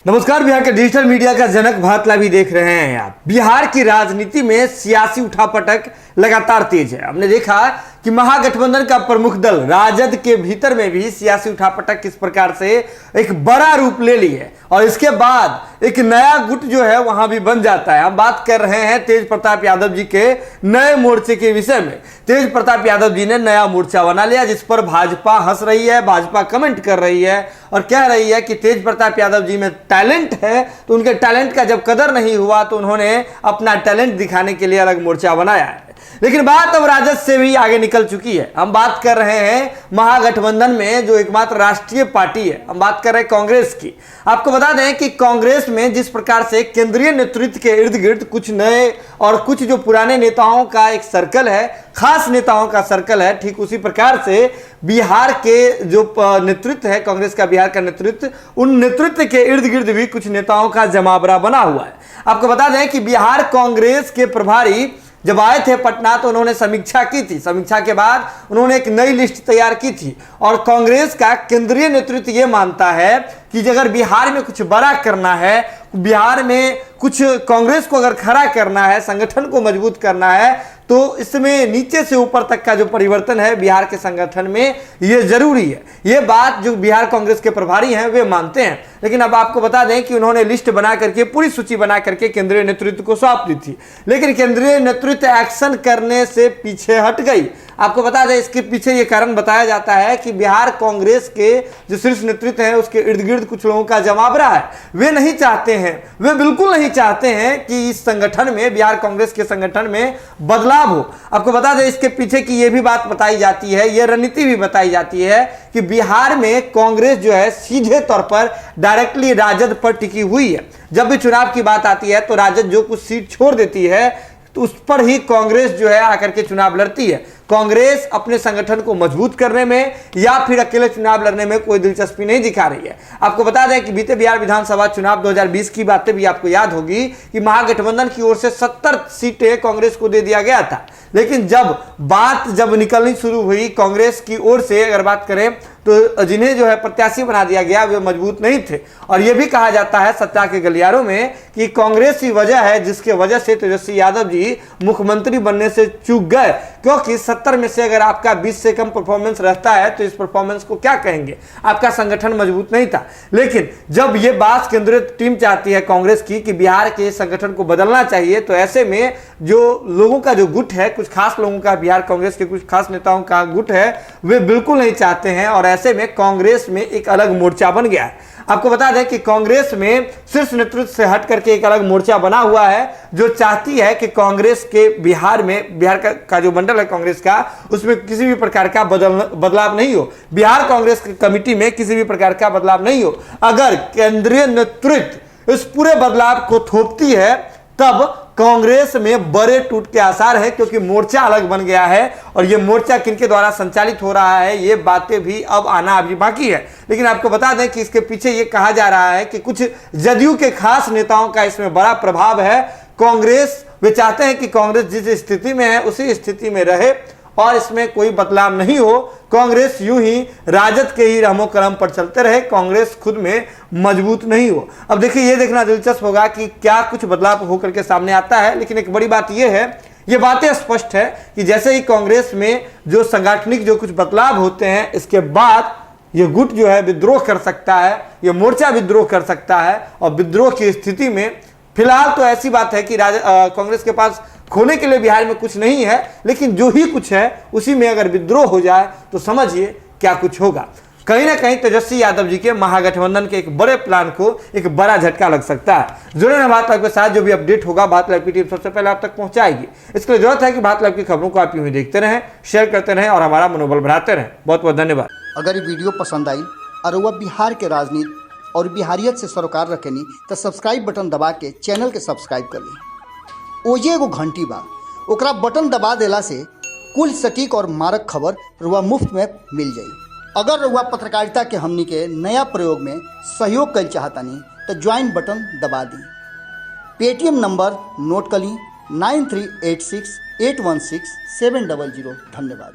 नमस्कार। बिहार के digital media का जनक भारत लाइव देख रहे हैं आप। बिहार की राजनीति में सियासी उठापटक लगातार तेज है। हमने देखा कि महागठबंधन का प्रमुख दल राजद के भीतर में भी सियासी उठापटक किस प्रकार से एक बड़ा रूप ले ली है और इसके बाद एक नया गुट जो है वहां भी बन जाता है। हम बात कर रहे हैं तेज प्रताप यादव जी के नए मोर्चे के विषय में। तेज प्रताप यादव जी ने नया मोर्चा बना लिया जिस पर भाजपा हंस रही है, भाजपा कमेंट कर रही है और कह रही है कि तेज प्रताप यादव जी में टैलेंट है, तो उनके टैलेंट का जब कदर नहीं हुआ तो उन्होंने अपना टैलेंट दिखाने के लिए अलग मोर्चा बनाया है। लेकिन बात अब राजद से भी आगे निकल चुकी है। हम बात कर रहे हैं महागठबंधन में जो एकमात्र राष्ट्रीय पार्टी है, हम बात कर रहे हैं कांग्रेस की। आपको बता दें कि कांग्रेस में जिस प्रकार से केंद्रीय नेतृत्व के इर्द गिर्द कुछ नए और कुछ जो पुराने नेताओं का एक सर्कल है, खास नेताओं का सर्कल है, ठीक उसी प्रकार से बिहार के जो नेतृत्व है, कांग्रेस का बिहार का नेतृत्व, उन नेतृत्व के इर्द गिर्द भी कुछ नेताओं का जमावड़ा बना हुआ है। आपको बता दें कि बिहार कांग्रेस के प्रभारी जब आए थे पटना तो उन्होंने समीक्षा की थी। समीक्षा के बाद उन्होंने एक नई लिस्ट तैयार की थी और कांग्रेस का केंद्रीय नेतृत्व ये मानता है कि अगर बिहार में कुछ बड़ा करना है, बिहार में कुछ कांग्रेस को अगर खड़ा करना है, संगठन को मजबूत करना है, तो इसमें नीचे से ऊपर तक का जो परिवर्तन है बिहार के संगठन में ये जरूरी है। ये बात जो बिहार कांग्रेस के प्रभारी हैं वे मानते हैं। लेकिन अब आपको बता दें कि उन्होंने लिस्ट बना करके, पूरी सूची बना करके केंद्रीय नेतृत्व को सौंप दी थी, लेकिन केंद्रीय नेतृत्व एक्शन करने से पीछे हट गई। आपको बता दें इसके पीछे ये कारण बताया जाता है कि बिहार कांग्रेस के जो शीर्ष नेतृत्व है उसके इर्द गिर्द कुछ लोगों का जमावड़ा है। वे नहीं चाहते हैं, वे बिल्कुल नहीं चाहते हैं कि इस संगठन में, बिहार कांग्रेस के संगठन में बदलाव हो। आपको बता दें इसके पीछे की ये भी बात बताई जाती है, ये रणनीति भी बताई जाती है कि बिहार में कांग्रेस जो है सीधे तौर पर डायरेक्टली राजद पर टिकी हुई है। जब भी चुनाव की बात आती है तो राजद जो कुछ सीट छोड़ देती है तो उस पर ही कांग्रेस जो है आकर के चुनाव लड़ती है। कांग्रेस अपने संगठन को मजबूत करने में या फिर अकेले चुनाव लड़ने में कोई दिलचस्पी नहीं दिखा रही है। आपको बता दें कि बीते बिहार विधानसभा चुनाव 2020 की बातें भी आपको याद होगी कि महागठबंधन की ओर से 70 सीटें कांग्रेस को दे दिया गया था। लेकिन जब निकलनी शुरू हुई कांग्रेस की ओर से, अगर बात करें तो जिन्हें जो है प्रत्याशी बना दिया गया वे मजबूत नहीं थे। और यह भी कहा जाता है सत्ता के गलियारों में कि कांग्रेस ही वजह है जिसके वजह से तेजस्वी यादव जी मुख्यमंत्री बनने से चूक गए, क्योंकि 70 में से अगर आपका 20 से कम परफॉर्मेंस रहता है तो इस परफॉर्मेंस को क्या कहेंगे, आपका संगठन मजबूत नहीं था। लेकिन जब यह बात केंद्रीय टीम चाहती है कांग्रेस की कि बिहार के संगठन को बदलना चाहिए, तो ऐसे में जो लोगों का जो गुट है, कुछ खास लोगों का, बिहार कांग्रेस के कुछ खास नेताओं का गुट है, वे बिल्कुल नहीं चाहते हैं और ऐसे में कांग्रेस में एक अलग मोर्चा बन गया है। आपको बता दें कि कांग्रेस में शीर्ष नेतृत्व से हट करके एक अलग मोर्चा बना हुआ है जो चाहती है कि कांग्रेस के बिहार का जो मंडल है कांग्रेस का, उसमें किसी भी प्रकार का बदलाव नहीं हो। बिहार कांग्रेस की कमेटी में किसी भी प्रकार का बदलाव नहीं हो। अगर केंद्रीय नेतृत्व इस पूरे बदलाव को थोपती है तब कांग्रेस में बड़े टूट के आसार है, क्योंकि मोर्चा अलग बन गया है और यह मोर्चा किनके द्वारा संचालित हो रहा है ये बातें भी अब आना अभी बाकी है। लेकिन आपको बता दें कि इसके पीछे ये कहा जा रहा है कि कुछ जदयू के खास नेताओं का इसमें बड़ा प्रभाव है। कांग्रेस, वे चाहते हैं कि कांग्रेस जिस स्थिति में है उसी स्थिति में रहे और इसमें कोई बदलाव नहीं हो। कांग्रेस यूं ही राजद के ही रहमो करम पर चलते रहे, कांग्रेस खुद में मजबूत नहीं हो। अब देखिए, ये देखना दिलचस्प होगा कि क्या कुछ बदलाव होकर के सामने आता है। लेकिन एक बड़ी बात यह है, ये बातें स्पष्ट है कि जैसे ही कांग्रेस में जो संगठनिक जो कुछ बदलाव होते हैं, इसके बाद ये गुट जो है विद्रोह कर सकता है, ये मोर्चा विद्रोह कर सकता है। और विद्रोह की स्थिति में फिलहाल तो ऐसी बात है कि कांग्रेस के पास खोने के लिए बिहार में कुछ नहीं है, लेकिन जो ही कुछ है उसी में अगर विद्रोह हो जाए तो समझिए क्या कुछ होगा। कहीं ना कहीं तेजस्वी यादव जी के महागठबंधन के एक बड़े प्लान को एक बड़ा झटका लग सकता है। जुड़े रहें भारत लाइव के साथ, जो भी अपडेट होगा भारत लाइव की टीम सबसे पहले आप तक पहुंचाएगी। इसके लिए जरूरत है कि भारत लाइव की खबरों को आप यूं ही देखते रहें, शेयर करते रहें और हमारा मनोबल बढ़ाते रहें। बहुत बहुत धन्यवाद। अगर ये वीडियो पसंद आई और वह बिहार के राजनीति और बिहारियत से सरोकार रखेनी तो सब्सक्राइब बटन दबा के चैनल के सब्सक्राइब कर ली। ओजे एगो घंटी बा, ओकरा बटन दबा देला से कुल सटीक और मारक खबर रुआ मुफ्त में मिल जाई। अगर रुआ पत्रकारिता के हमनी के नया प्रयोग में सहयोग कर चाहतानी तो ज्वाइन बटन दबा दी। पेटीएम नंबर नोट कर ली 9386816700। धन्यवाद।